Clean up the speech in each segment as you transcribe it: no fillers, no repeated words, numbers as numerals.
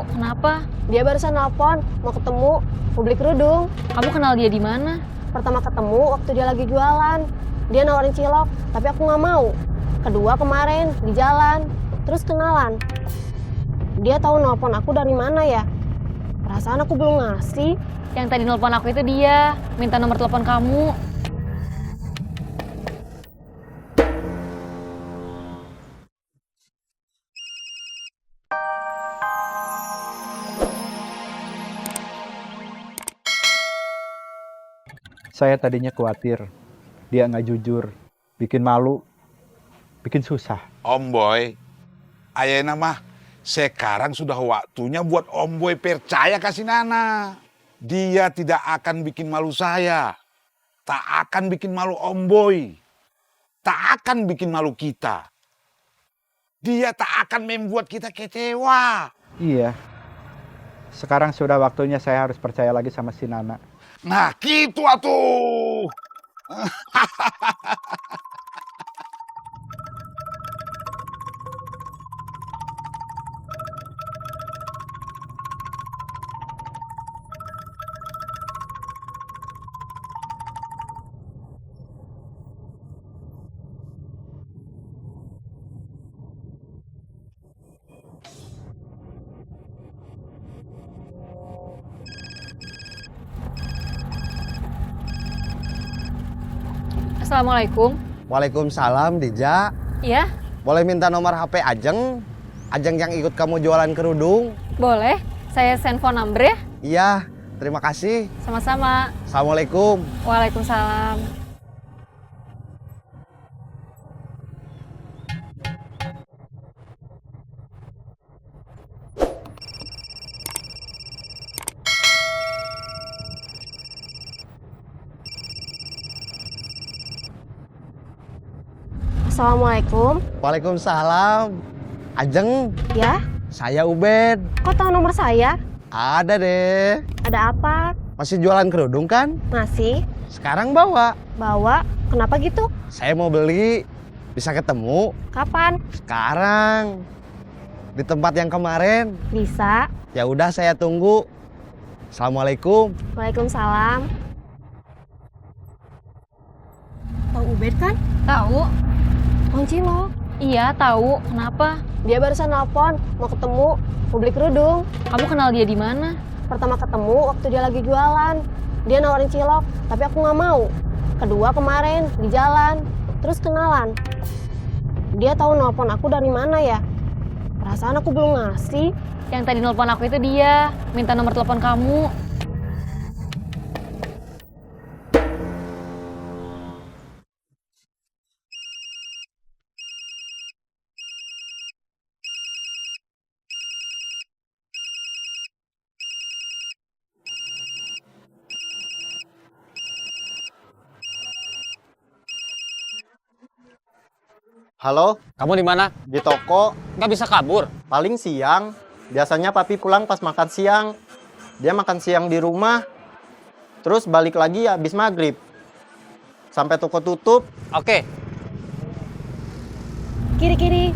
Kenapa? Dia barusan nelpon, mau ketemu, mau beli kerudung. Kamu kenal dia di mana? Pertama ketemu waktu dia lagi jualan. Dia nawarin cilok, tapi aku nggak mau. Kedua kemarin di jalan, terus kenalan. Dia tahu nelpon aku dari mana ya? Perasaan aku belum ngasih. Yang tadi nelpon aku itu dia, minta nomor telepon kamu. Saya tadinya khawatir dia nggak jujur, bikin malu, bikin susah. Om Boy, ayana mah sekarang sudah waktunya buat Om Boy percaya kasih Nana. Dia tidak akan bikin malu saya, tak akan bikin malu Om Boy, tak akan bikin malu kita. Dia tak akan membuat kita kecewa. Iya, sekarang sudah waktunya saya harus percaya lagi sama si Nana. Nah gitu atuh. Assalamualaikum. Waalaikumsalam, Dija. Iya, Boleh minta nomor HP Ajeng? Ajeng yang ikut kamu jualan kerudung? boleh. Saya send phone number ya. Iya, terima kasih. Sama-sama. Assalamualaikum. Waalaikumsalam. Assalamualaikum. Waalaikumsalam. Ajeng, Ya, saya Ubed. kok tahu nomor saya? Ada deh. Ada apa? Masih jualan kerudung kan? Masih? Sekarang bawa. Bawa? Kenapa gitu? Saya mau beli. Bisa ketemu? Kapan? Sekarang. Di tempat yang kemarin. Bisa. Ya udah saya tunggu. Assalamualaikum. Waalaikumsalam. Tahu Ubed kan? Tahu? Kunci lo. Iya, tahu. Kenapa? Dia barusan nelpon, mau ketemu, mau beli kerudung. Kamu kenal dia di mana? Pertama ketemu waktu dia lagi jualan. Dia nawarin cilok, tapi aku nggak mau. Kedua kemarin di jalan, terus kenalan. Dia tahu nelpon aku dari mana ya? Perasaan aku belum ngasih. Yang tadi nelpon aku itu dia, minta nomor telepon kamu. Halo, Kamu di mana? di toko. Nggak bisa kabur. Paling siang. Biasanya papi pulang pas makan siang. Dia makan siang di rumah. Terus balik lagi habis maghrib. Sampai toko tutup. Oke. Kiri-kiri.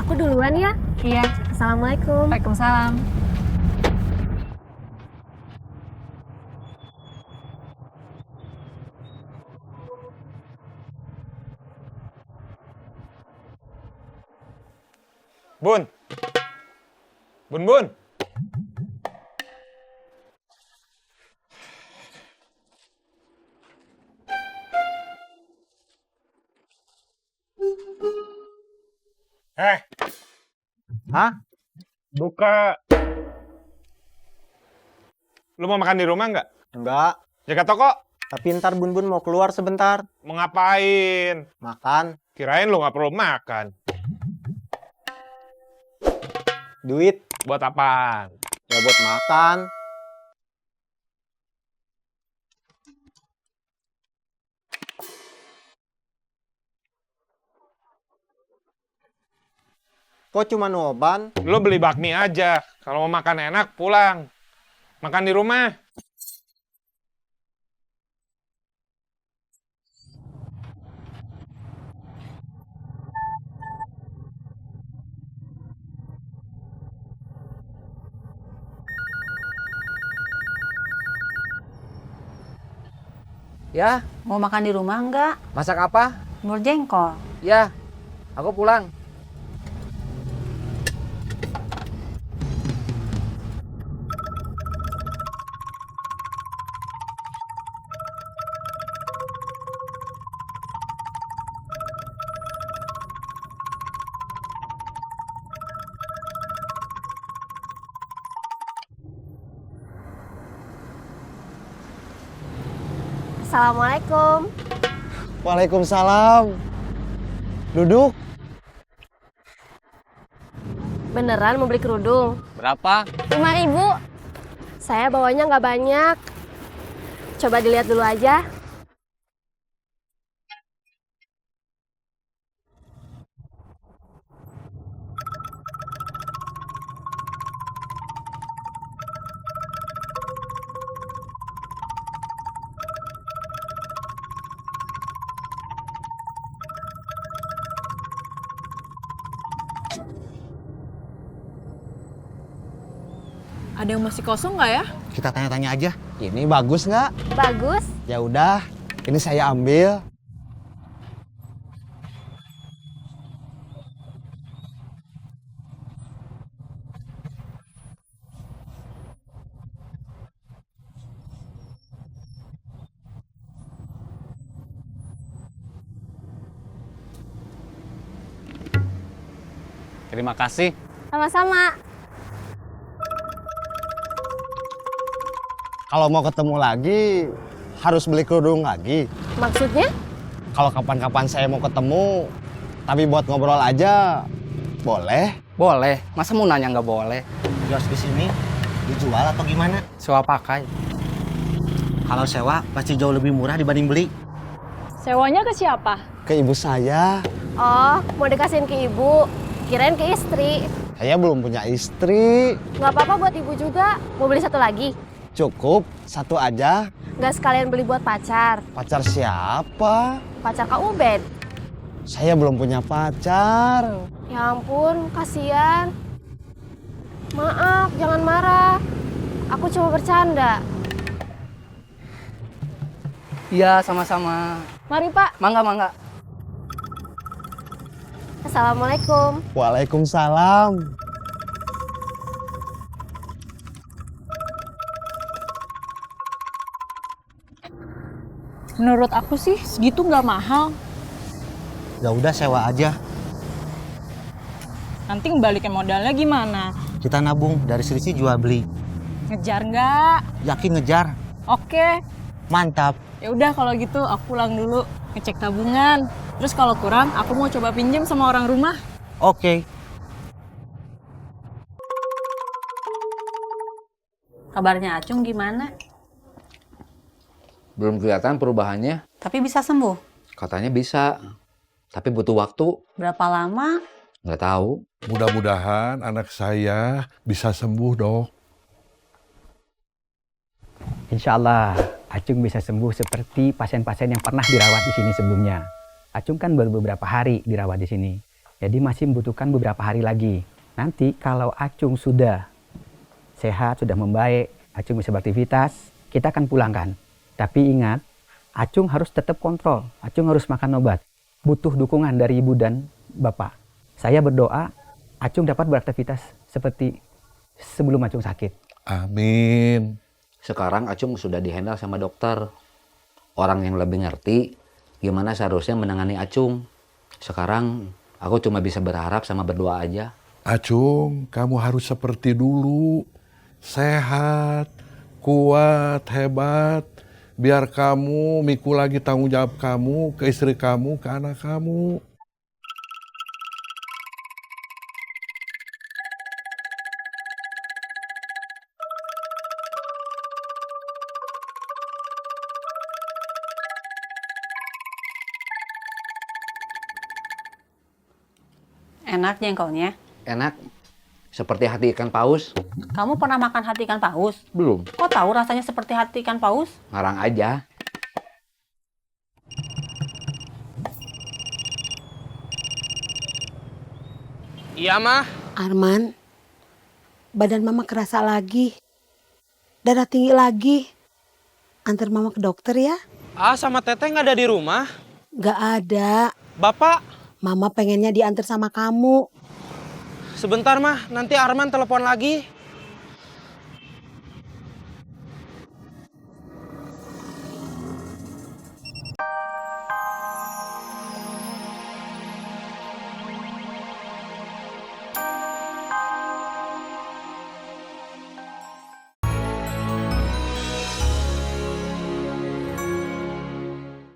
Aku duluan ya. Iya. Assalamualaikum. Waalaikumsalam. Bun. Bun, Bun. Hah? Buka. Lu mau makan di rumah nggak? Enggak. Jaga toko. Tapi ntar Bun-Bun mau keluar sebentar. Mau ngapain? Makan. Kirain lu nggak perlu makan. Duit. Buat apaan? Ya buat makan. Kok cuma noban? Lu beli bakmi aja. Kalau mau makan enak, pulang. Makan di rumah. Ya, Mau makan di rumah enggak? masak apa? Mur jengkol. Ya, aku pulang. Assalamualaikum. Waalaikumsalam. Duduk. Beneran mau beli kerudung? Berapa? 5.000. Saya bawanya nggak banyak. Coba dilihat dulu aja. Ada yang masih kosong nggak ya? Kita tanya-tanya aja. Ini bagus nggak? Bagus. Ya udah, ini saya ambil. Terima kasih. Sama-sama. Kalau mau ketemu lagi, harus beli kerudung lagi. Maksudnya? Kalau kapan-kapan saya mau ketemu, tapi buat ngobrol aja, boleh? Boleh. Masa mau nanya nggak boleh? Kios di sini dijual atau gimana? Sewa pakai. Kalau sewa pasti jauh lebih murah dibanding beli. Sewanya ke siapa? Ke ibu saya. Oh, mau dikasihin ke ibu. Kirain ke istri. Saya belum punya istri. Nggak apa-apa buat ibu juga. Mau beli satu lagi? Cukup, satu aja. Nggak sekalian beli buat pacar. Pacar siapa? Pacar Kak Ubed. Saya belum punya pacar. Ya ampun, kasihan. Maaf, jangan marah. Aku cuma bercanda. Iya, sama-sama. Mari Pak. Mangga, mangga. Assalamualaikum. Waalaikumsalam. Menurut aku sih segitu nggak mahal. Ya udah sewa aja. Nanti ngebalikin modalnya gimana? Kita nabung dari selisih jual beli. Ngejar nggak? Yakin ngejar? Oke. Mantap. Ya udah kalau gitu aku pulang dulu ngecek tabungan. Terus kalau kurang aku mau coba pinjam sama orang rumah. Oke. Kabarnya Acung gimana? Belum kelihatan perubahannya. Tapi bisa sembuh. Katanya bisa, tapi butuh waktu. Berapa lama? Nggak tahu. Mudah-mudahan anak saya bisa sembuh, Dok. Insya Allah, Acung bisa sembuh seperti pasien-pasien yang pernah dirawat di sini sebelumnya. Acung kan baru beberapa hari dirawat di sini, jadi masih membutuhkan beberapa hari lagi. Nanti kalau Acung sudah sehat, sudah membaik, Acung bisa beraktivitas, kita akan pulangkan. Tapi ingat, Acung harus tetap kontrol, Acung harus makan obat. Butuh dukungan dari ibu dan bapak. Saya berdoa, Acung dapat beraktivitas seperti sebelum Acung sakit. Amin. Sekarang Acung sudah dihandle sama dokter. Orang yang lebih ngerti gimana seharusnya menangani Acung. Sekarang aku cuma bisa berharap sama berdoa aja. Acung, kamu harus seperti dulu. Sehat, kuat, hebat. Biar kamu mikul lagi tanggung jawab kamu ke istri kamu, ke anak kamu. Enak jengkolnya. Enak, seperti hati ikan paus. Kamu pernah makan hati ikan paus? Belum, Kok tahu rasanya seperti hati ikan paus? ngarang aja. Iya, Mah. Arman, badan mama kerasa lagi. Darah tinggi lagi. Antar mama ke dokter ya. Ah sama Teteh nggak ada di rumah? Nggak ada. Bapak? Mama pengennya diantar sama kamu. Sebentar mah, nanti Arman telepon lagi.